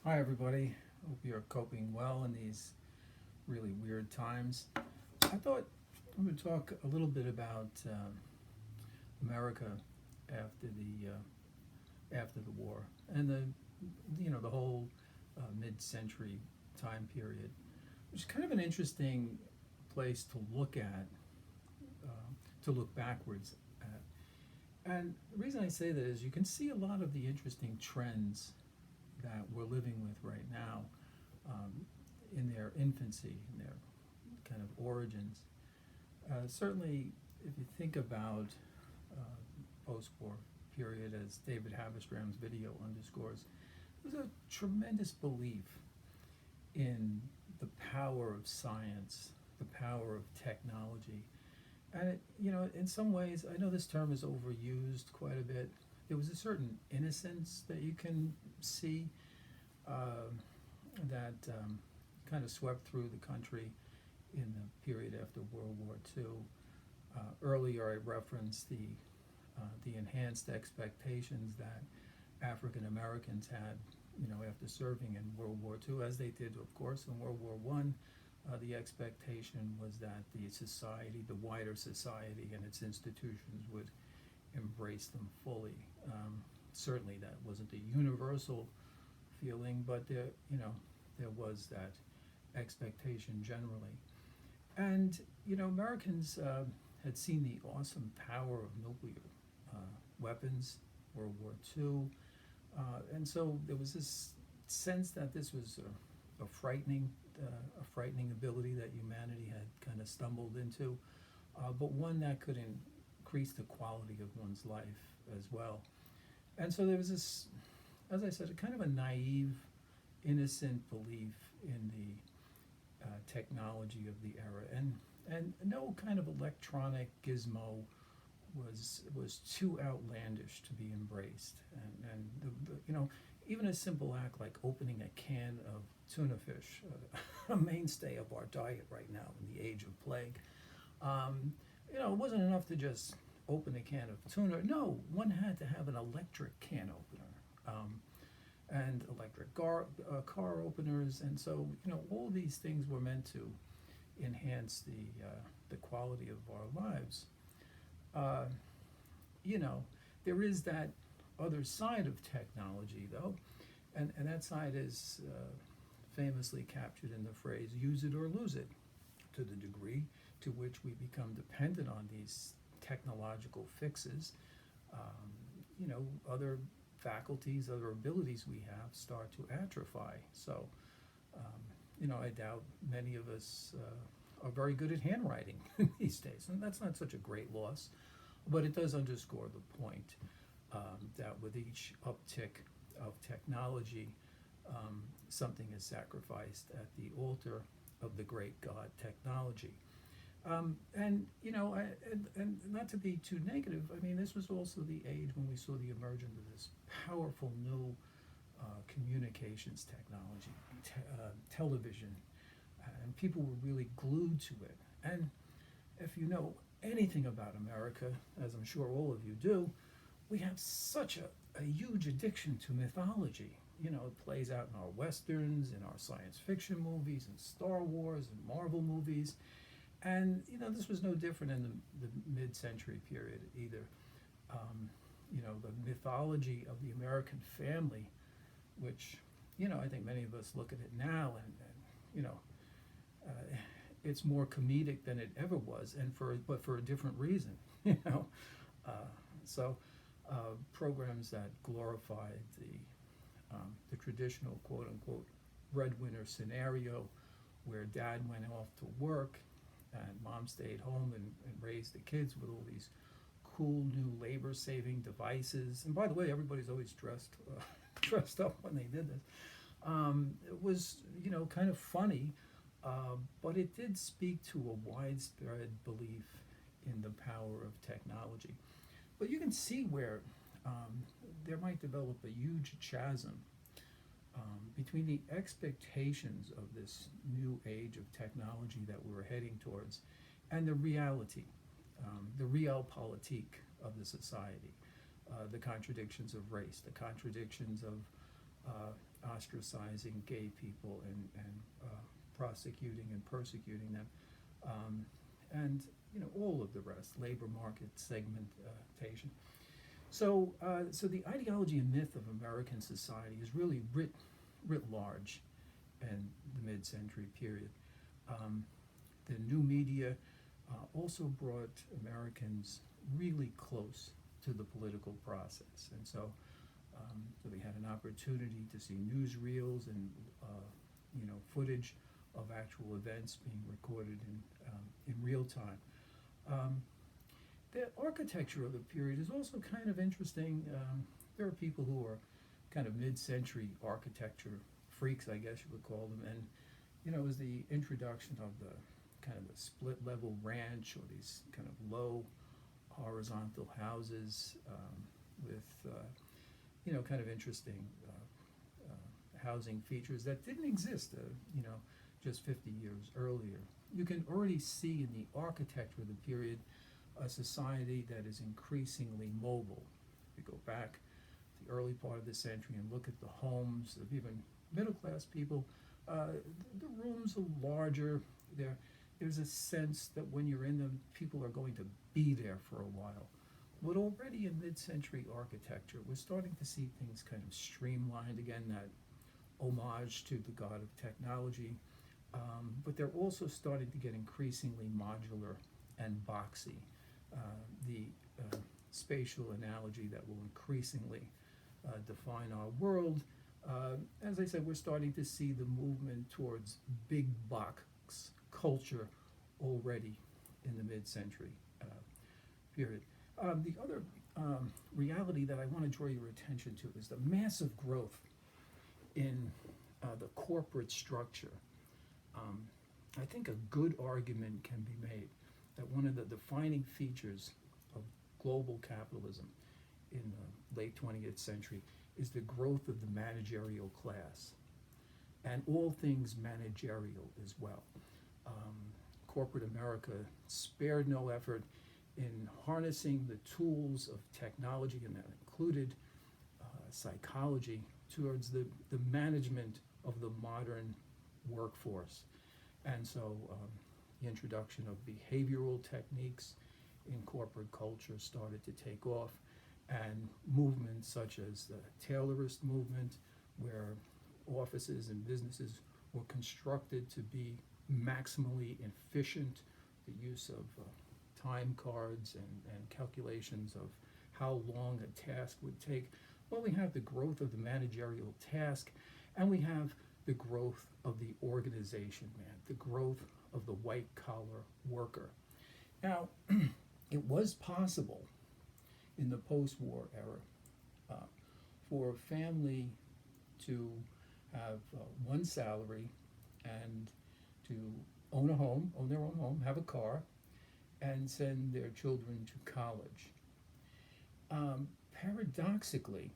Hi, everybody. Hope you're coping well in these really weird times. I thought we would talk a little bit about America after the war and the whole mid-century time period, which is kind of an interesting place to look at, to look backwards at. And the reason I say that is you can see a lot of the interesting trends that we're living with right now um, in their infancy, in their kind of origins. Certainly, if you think about post-war period, as David Haverstram's video underscores, there's a tremendous belief in the power of science, the power of technology. And in some ways, I know this term is overused quite a bit. There was a certain innocence that you can see uh, that kind of swept through the country in the period after World War II. Earlier, I referenced the enhanced expectations that African Americans had, after serving in World War II, as they did, of course, in World War One. The expectation was that the society, the wider society, and its institutions would embrace them fully. Certainly, that wasn't a universal feeling, but there was that expectation generally. And Americans had seen the awesome power of nuclear uh, weapons, World War II, and so there was this sense that this was a frightening ability that humanity had kind of stumbled into, but one that could increase the quality of one's life as well. And so there was this, as I said, a kind of a naive, innocent belief in the technology of the era, and no kind of electronic gizmo was too outlandish to be embraced. And even a simple act like opening a can of tuna fish, a mainstay of our diet right now in the age of plague. It wasn't enough to just open a can of tuna. No, one had to have an electric can opener. And electric car openers, and so all these things were meant to enhance the quality of our lives. Uh, you know, there is that other side of technology, though, and that side is famously captured in the phrase "use it or lose it." To the degree to which we become dependent on these technological fixes, other faculties, other abilities we have start to atrophy. So, I doubt many of us are very good at handwriting these days, and that's not such a great loss, but it does underscore the point that with each uptick of technology, something is sacrificed at the altar of the great God technology. And not to be too negative, I mean, this was also the age when we saw the emergence of this powerful new communications technology, television, and people were really glued to it. And if you know anything about America, as I'm sure all of you do, we have such a huge addiction to mythology. It plays out in our westerns, in our science fiction movies, in Star Wars and Marvel movies. And this was no different in the mid-century period either. The mythology of the American family, which I think many of us look at it now, and it's more comedic than it ever was, and but for a different reason. you know. Uh, so programs that glorified the traditional quote unquote breadwinner scenario, where dad went off to work and mom stayed home and raised the kids with all these cool new labor saving devices. And by the way, everybody's always dressed up when they did this. It was kind of funny, but it did speak to a widespread belief in the power of technology. But you can see where there might develop a huge chasm between the expectations of this new age of technology that we were heading towards and the reality, the realpolitik of the society, the contradictions of race, the contradictions of ostracizing gay people and prosecuting and persecuting them, and all of the rest, labor market segmentation. So the ideology and myth of American society is really writ large in the mid-century period. Um, the new media also brought Americans really close to the political process, and so we had an opportunity to see newsreels and footage of actual events being recorded in real time. Um, the architecture of the period is also kind of interesting. There are people who are kind of mid-century architecture freaks, I guess you would call them, and it was the introduction of the kind of the split-level ranch, or these kind of low horizontal houses with kind of interesting housing features that didn't exist, just 50 years earlier. You can already see in the architecture of the period a society that is increasingly mobile. If you go back to the early part of the century and look at the homes of even middle-class people, the rooms are larger. There's a sense that when you're in them, people are going to be there for a while. But already in mid-century architecture, we're starting to see things kind of streamlined again, that homage to the god of technology. But they're also starting to get increasingly modular and boxy. The spatial analogy that will increasingly define our world. As I said, we're starting to see the movement towards big box culture already in the mid-century period. The other reality that I want to draw your attention to is the massive growth in the corporate structure. I think a good argument can be made that one of the defining features of global capitalism in the late 20th century is the growth of the managerial class, and all things managerial as well. Corporate America spared no effort in harnessing the tools of technology, and that included psychology, towards the management of the modern workforce. And so the introduction of behavioral techniques in corporate culture started to take off, and movements such as the Taylorist movement, where offices and businesses were constructed to be maximally efficient, the use of time cards and calculations of how long a task would take. Well, we have the growth of the managerial task, and we have the growth of the organization man, the growth of the white-collar worker. Now, it was possible in the post-war era for a family to have one salary and to own a home, own their own home, have a car, and send their children to college. Paradoxically,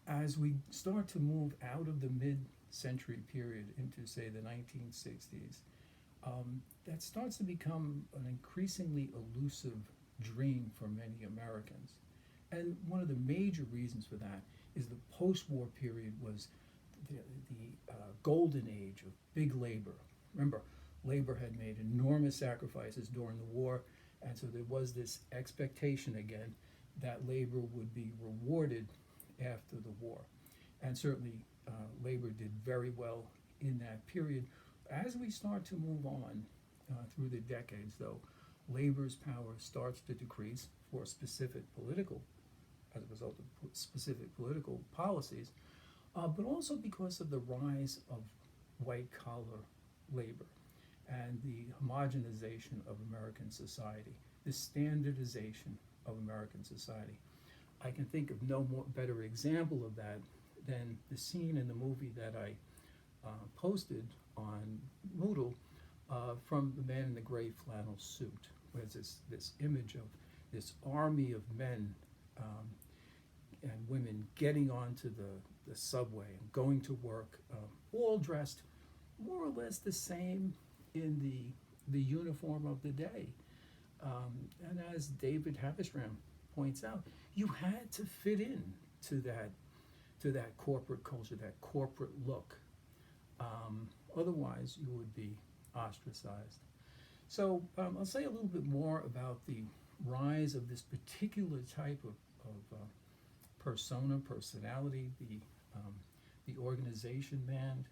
as we start to move out of the mid-century period into, say, the 1960s, that starts to become an increasingly elusive dream for many Americans. And one of the major reasons for that is the post-war period was the golden age of big labor. Remember, labor had made enormous sacrifices during the war, and so there was this expectation again that labor would be rewarded after the war. And certainly labor did very well in that period. As we start to move on through the decades, though, labor's power starts to decrease for specific political, as a result of specific political policies, but also because of the rise of white-collar labor and the homogenization of American society, the standardization of American society. I can think of no better example of that than the scene in the movie that I posted on Moodle from The Man in the Gray Flannel Suit, where there's this image of this army of men and women getting onto the subway and going to work, all dressed more or less the same in the uniform of the day. And as David Havishram points out, you had to fit in to to that corporate culture, that corporate look. Otherwise, you would be ostracized. So I'll say a little bit more about the rise of this particular type of persona, personality, the organization man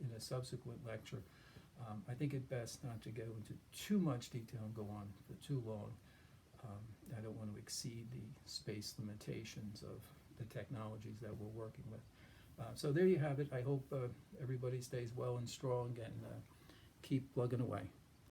in a subsequent lecture. I think it best not to go into too much detail and go on for too long. I don't want to exceed the space limitations of the technologies that we're working with. So there you have it. I hope everybody stays well and strong and keep plugging away.